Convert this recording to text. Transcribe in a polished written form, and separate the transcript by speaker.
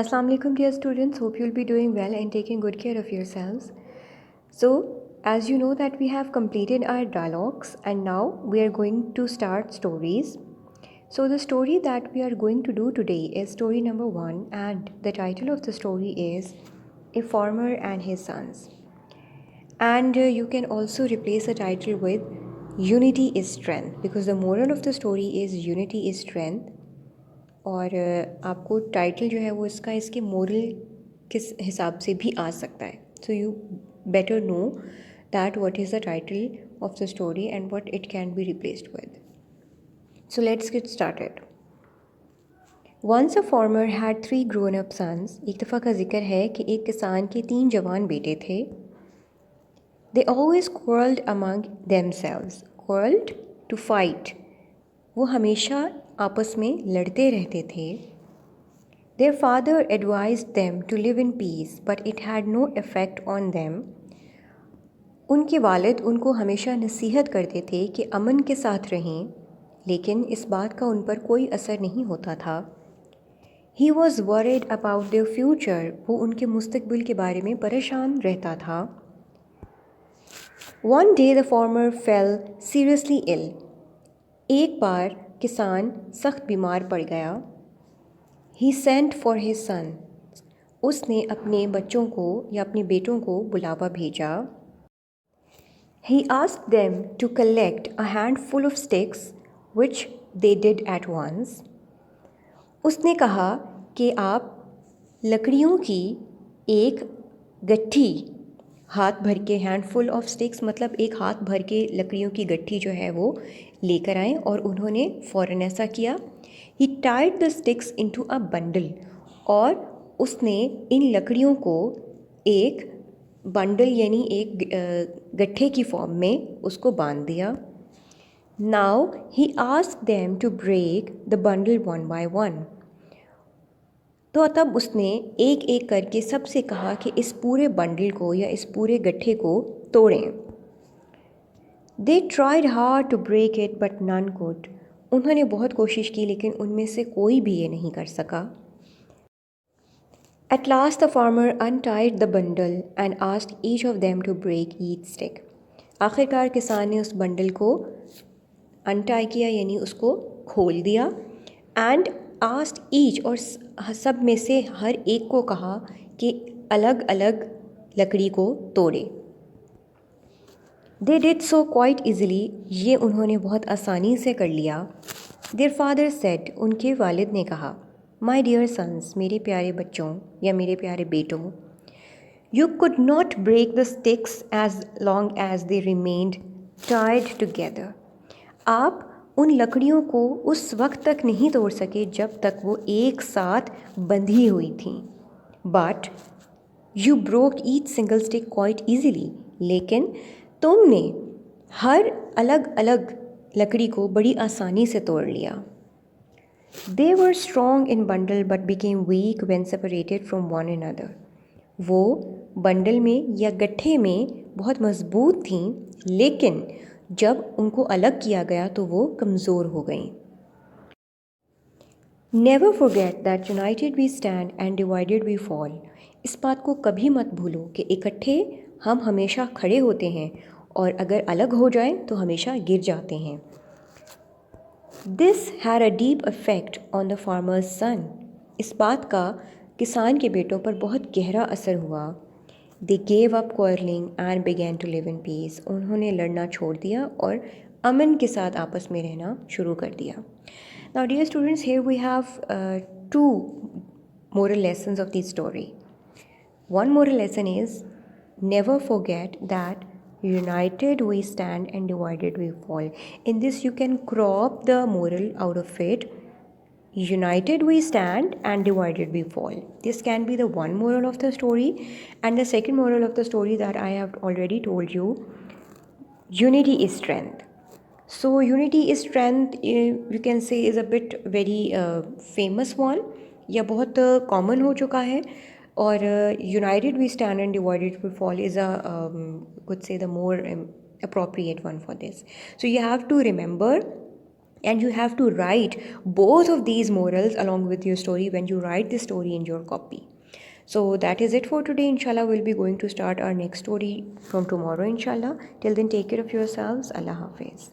Speaker 1: Assalamu alaikum dear students, hope you'll be doing well and taking good care of yourselves. So as you know that we have completed our dialogues and now we are going to start stories. So the story that we are going to do today is story number 1 and the title of the story is A Farmer and His Sons. And you can also replace the title with Unity is Strength because the moral of the story is Unity is Strength. और आपको title जो है वो इसके moral किस हिसाब से भी आ सकता है. So you better know that what is the title of the story and what it can be replaced with. So let's get started. Once a farmer had 3 grown up sons. एक दफ़ा का जिक्र है कि एक किसान के 3 जवान बेटे थे. They always quarrelled among themselves. Quarrelled to fight. वो हमेशा आपस में लड़ते रहते थे. Their father advised them to live in peace, but it had no effect on them. उनके वालिद उनको हमेशा नसीहत करते थे कि अमन के साथ रहें, लेकिन इस बात का उन पर कोई असर नहीं होता था. He was worried about their future. वो उनके मुस्तकबिल के बारे में परेशान रहता था. One day the farmer fell seriously ill. एक बार किसान सख्त बीमार पड़ गया. He sent for his son. उसने अपने बच्चों को या अपने बेटों को बुलावा भेजा. He asked them to collect a handful of sticks, which they did at once. उसने कहा कि आप लकड़ियों की एक गट्ठी हाथ भर के, हैंडफुल ऑफ स्टिक्स मतलब एक हाथ भर के लकड़ियों की गट्ठी जो है वो लेकर आए. और उन्होंने फ़ौरन ऐसा किया. He tied the sticks into a bundle. और उसने इन लकड़ियों को एक बंडल यानी एक गट्ठे की फॉर्म में उसको बांध दिया. Now he asked them to break the bundle one by one. तो तब उसने एक एक करके सबसे कहा कि इस पूरे बंडल को या इस पूरे गट्ठे को तोड़ें. They tried hard to break it but none could. उन्होंने बहुत कोशिश की लेकिन उनमें से कोई भी ये नहीं कर सका. At last the farmer untied the bundle and asked each of them to break each stick. आखिरकार किसान ने उस बंडल को अनटाई किया यानी उसको खोल दिया. एंड आस्क्ड ईच, और सब में से हर एक को कहा कि अलग अलग लकड़ी को तोड़े. They did so quite easily. ये उन्होंने बहुत आसानी से कर लिया. Their father said. उनके वालिद ने कहा, My dear sons, मेरे प्यारे बच्चों या मेरे प्यारे बेटों, You could not break the sticks as long as they remained tied together. आप उन लकड़ियों को उस वक्त तक नहीं तोड़ सके जब तक वो एक साथ बंधी हुई थीं. But you broke each single stick quite easily. लेकिन तुमने हर अलग अलग लकड़ी को बड़ी आसानी से तोड़ लिया. They were strong in bundle but became weak when separated from one another. वो बंडल में या गट्ठे में बहुत मजबूत थीं, लेकिन जब उनको अलग किया गया तो वो कमज़ोर हो गईं. Never forget that united we stand and divided we fall. इस बात को कभी मत भूलो कि इकट्ठे हम हमेशा खड़े होते हैं और अगर अलग हो जाएं तो हमेशा गिर जाते हैं. This had a deep effect on the farmer's son. इस बात का किसान के बेटों पर बहुत गहरा असर हुआ. They gave up quarreling and began to live in peace. उन्होंने लड़ना छोड़ दिया और अमन के साथ आपस में रहना शुरू कर दिया. Now dear students, here we have 2 moral lessons of this story. One moral lesson is never forget that united we stand and divided we fall. In this you can crop the moral out of it. United we stand and divided we fall. This can be the one moral of the story. And the second moral of the story that I have already told you, unity is strength. So unity is strength, you can say is a bit very famous one या बहुत common हो चुका है. और united we stand and divided we fall is a could say the more appropriate one for this. So you have to remember and you have to write both of these morals along with your story when you write the story in your copy. So that is it for today. Inshallah, we'll be going to start our next story from tomorrow, inshallah. Till then, take care of yourselves. Allah Hafiz.